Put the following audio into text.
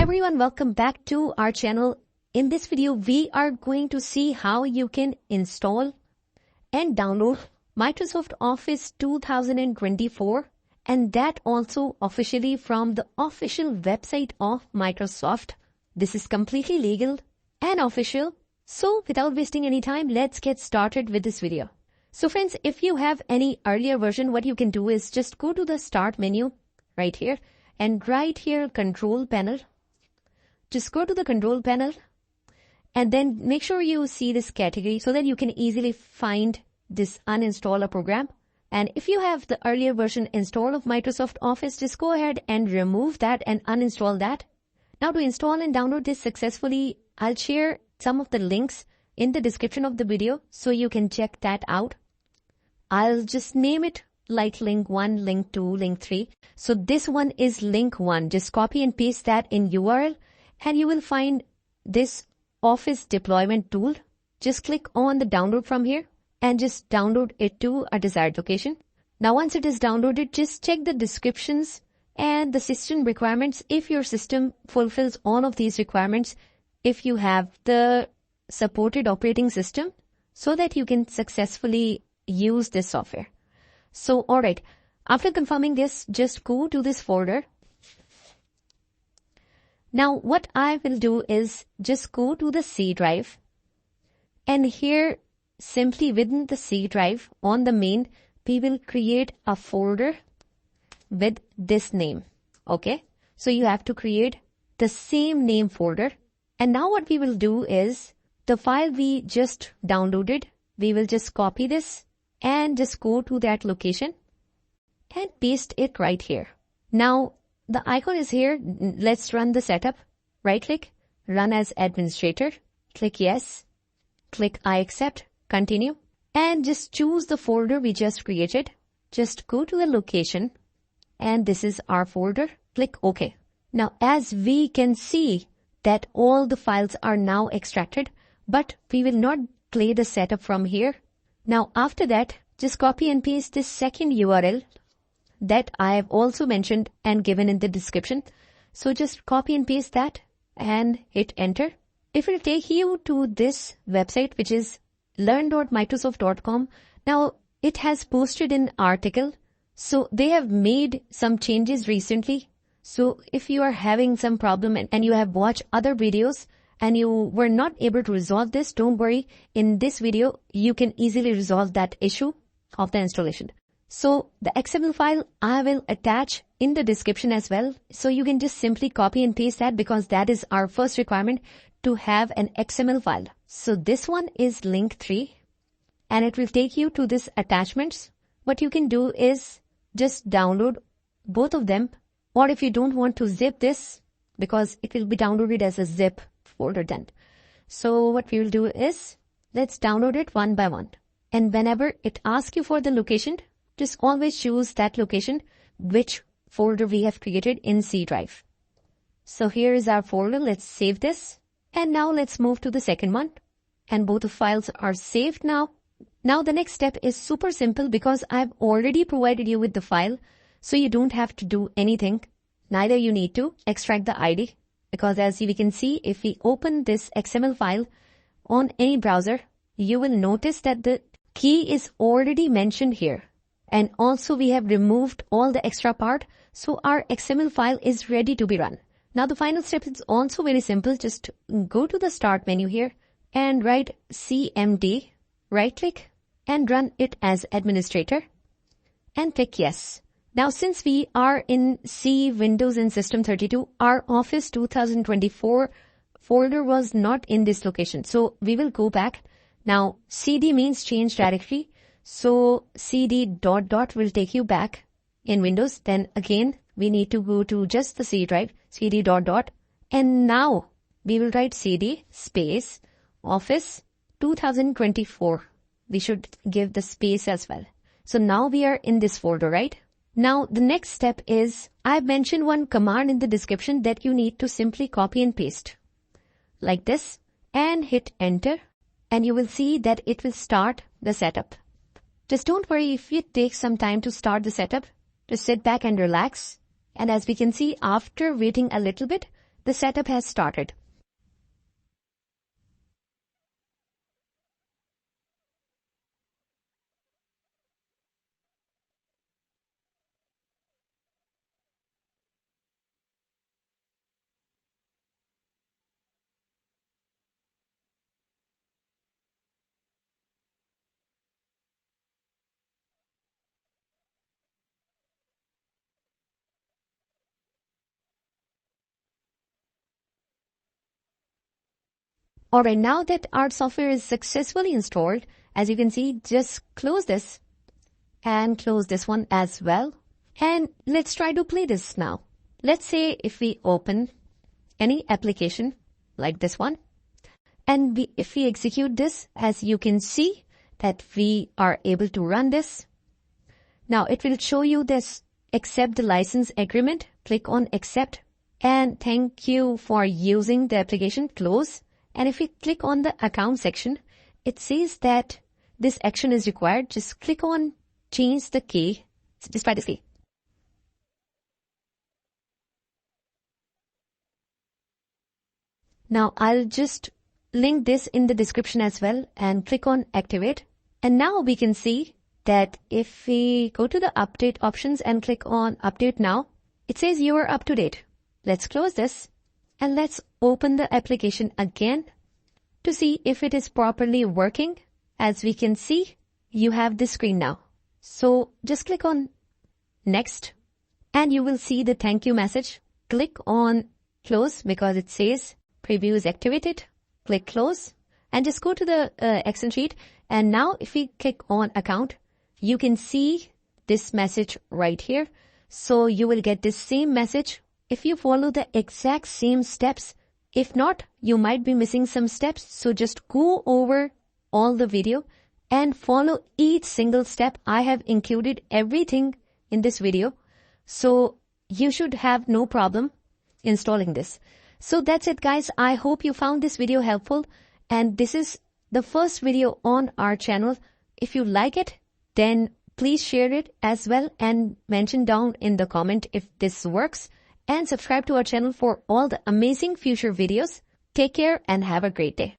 everyone, welcome back to our channel. In this video, we are going to see how you can install and download Microsoft Office 2024, and that also officially from the official website of Microsoft. This is completely legal and official. So without wasting any time, let's get started with this video. So friends, if you have any earlier version, what you can do is just go to the start menu right here and right here control panel. Just go to the control panel and then make sure you see this category so that you can easily find this uninstall a program. And if you have the earlier version installed of Microsoft Office, just go ahead and remove that and uninstall that. Now to install and download this successfully, I'll share some of the links in the description of the video so you can check that out. I'll just name it like link 1, link 2, link 3. So this one is link 1. Just copy and paste that in URL and you will find this Office deployment tool. Just click on the download from here and just download it to a desired location. Now once it is downloaded, just check the descriptions and the system requirements if your system fulfills all of these requirements, if you have the supported operating system, so that you can successfully use this software. So alright, after confirming this, just go to this folder. Now what I will do is just go to the C drive, and here simply within the C drive on the main, we will create a folder with this name. Okay, so you have to create the same name folder. And now what we will do is the file we just downloaded, we will just copy this and just go to that location and paste it right here. Now the icon is here. Let's run the setup. Right click, run as administrator, click yes, click I accept, continue, and just choose the folder we just created. Just go to the location and this is our folder. Click OK. Now as we can see that all the files are now extracted, but we will not play the setup from here. Now after that, just copy and paste this second URL that I have also mentioned and given in the description. So just copy and paste that and hit enter. It will take you to this website, which is learn.microsoft.com. Now it has posted an article. So they have made some changes recently. So if you are having some problem and you have watched other videos and you were not able to resolve this, don't worry. In this video, you can easily resolve that issue of the installation. So the XML file I will attach in the description as well. So you can just simply copy and paste that because that is our first requirement to have an XML file. So this one is link 3 and it will take you to this attachments. What you can do is just download both of them, or if you don't want to zip this because it will be downloaded as a zip folder then. So what we will do is let's download it one by one. And whenever it asks you for the location, just always choose that location, which folder we have created in C drive. So here is our folder. Let's save this. And now let's move to the second one. And both the files are saved now. Now the next step is super simple because I've already provided you with the file. So you don't have to do anything. Neither you need to extract the ID. Because as we can see, if we open this XML file on any browser, you will notice that the key is already mentioned here. And also we have removed all the extra part. So our XML file is ready to be run. Now the final step is also very simple. Just go to the start menu here and write CMD, right click and run it as administrator and click yes. Now since we are in C, Windows and System 32, our Office 2024 folder was not in this location. So we will go back. Now CD means change directory. So CD ... will take you back in Windows. Then again, we need to go to just the C drive, CD ... And now we will write CD space Office 2024. We should give the space as well. So now we are in this folder, right? Now the next step is I've mentioned one command in the description that you need to simply copy and paste like this and hit enter. And you will see that it will start the setup. Just don't worry if it takes some time to start the setup. Just sit back and relax. And as we can see, after waiting a little bit, the setup has started. Alright, now that our software is successfully installed, as you can see, just close this and close this one as well. And let's try to play this now. Let's say if we open any application like this one, and if we execute this, as you can see that we are able to run this. Now it will show you this accept the license agreement. Click on accept and thank you for using the application, close. And if we click on the account section, it says that this action is required. Just click on change the key, despite this key. Now I'll just link this in the description as well and click on activate. And now we can see that if we go to the update options and click on update now, it says you are up to date. Let's close this and let's open the application again to see if it is properly working. As we can see, you have this screen now. So just click on next and you will see the thank you message. Click on close because it says preview is activated. Click close and just go to the Excel sheet. And now if we click on account, you can see this message right here. So you will get this same message if you follow the exact same steps. If not, you might be missing some steps. So just go over all the video and follow each single step. I have included everything in this video. So you should have no problem installing this. So that's it guys. I hope you found this video helpful. And this is the first video on our channel. If you like it, then please share it as well and mention down in the comment if this works. And subscribe to our channel for all the amazing future videos. Take care and have a great day.